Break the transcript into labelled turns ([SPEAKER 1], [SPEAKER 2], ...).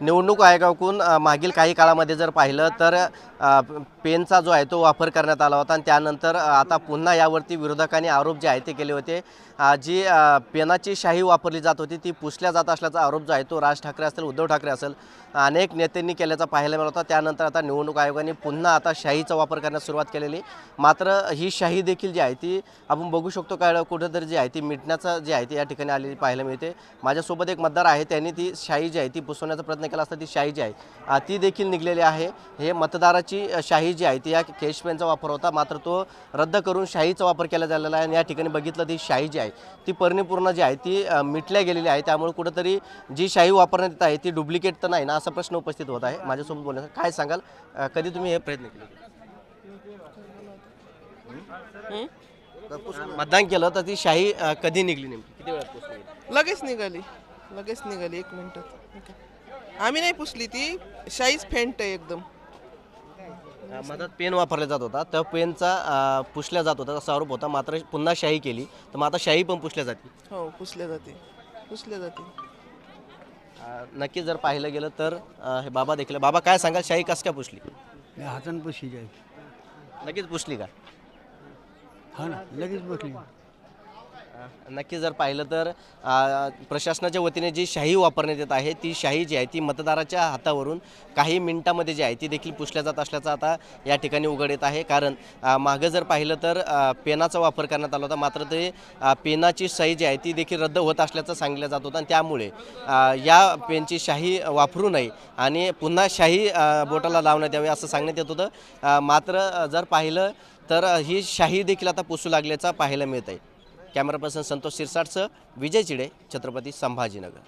[SPEAKER 1] निवडणूक आयोगाकडून मागील काही काळामध्ये जर पाहिलं तर पेनचा जो आहे तो वापर करण्यात आला होता आणि त्यानंतर आता पुन्हा यावरती विरोधकांनी आरोप जे आहे ते केले होते। जी पेनाची शाई वापरली जात होती ती पुसल्या जात असल्याचा आरोप जो आहे तो राज ठाकरे असेल, उद्धव ठाकरे असेल, अनेक नेत्यांनी केल्याचा पाहायला मिळाला होता। त्यानंतर आता निवडणूक आयोगाने पुन्हा आता शाईचा वापर करण्यास सुरुवात केलेली, मात्र ही शाई देखील जी आहे ती आपण बघू शकतो काय कुठेतरी जी आहे ती मिटण्याचा जे आहे ती या ठिकाणी आलेली पाहायला मिळते। माझ्यासोबत एक मतदार आहे, त्यांनी ती शाई जी आहे ती पुसवण्याचा प्रयत्न केला असता ती शाई जी आहे ती देखील निघलेली आहे। हे मतदाराची शाई जी आहे ती या कॅश पेनचा वापर होता, मात्र तो रद्द करून शाईचा वापर केला झालेला आहे आणि या ठिकाणी बघितलं ती शाई जी आहे ती परिपूर्ण जी आहे ती मिटल्या गेलेली आहे। त्यामुळे कुठेतरी जी शाई वापरण्यात येत आहे ती डुप्लिकेट तर नाही ना असा प्रश्न उपस्थित होत आहे। माझ्यासोबत बोलण्याचं काय सांगाल, कधी तुम्ही हे प्रयत्न केले? मतदान केलं तर ती शाई कधी निघली, नेमकी किती वेळात पोहोचली?
[SPEAKER 2] लगेच निघाली 1 मिनिटात। आम्ही नाही पुसली, ती शाईच फेंट आहे एकदम।
[SPEAKER 1] मधात पेन वापरला जात होता, तर पेनचा पुसल्या जात होता असा आरोप होता, मात्र पुन्हा शाई केली तर मग आता शाई पण पुसल्या जाते।
[SPEAKER 2] हो, पुसल्या जाते।
[SPEAKER 1] नक्की जर पाहिलं गेलं तर हे बाबा देखील, बाबा काय सांगाल, शाई कस काय पुसली?
[SPEAKER 3] हातानं पुसली जाईल।
[SPEAKER 1] नक्कीच पुसली का?
[SPEAKER 3] हा ना, लगेच पुसली।
[SPEAKER 1] नक्की जर पाहिलं तर प्रशासनाच्या वतीने जी शाई वापरण्यात येत आहे ती शाई जी आहे ती मतदाराच्या हातावरून काही मिनिटांमध्ये जी आहे ती देखील पुसल्या जात असल्याचं आता या ठिकाणी उघड येत आहे। कारण मागं जर पाहिलं तर पेनाचा वापर करण्यात आला होता, मात्र ते पेनाची शाई जी आहे ती देखील रद्द होत असल्याचं सांगितलं जात होतं आणि त्यामुळे या पेनची शाई वापरू नये आणि पुन्हा शाई बोटाला लावण्यात यावी असं सांगण्यात येत होतं। मात्र जर पाहिलं तर ही शाई देखील आता पुसू लागल्याचं पाहायला मिळत आहे। कॅमेरा पर्सन संतोष शिरसाटसह विजय चिडे, छत्रपती संभाजीनगर।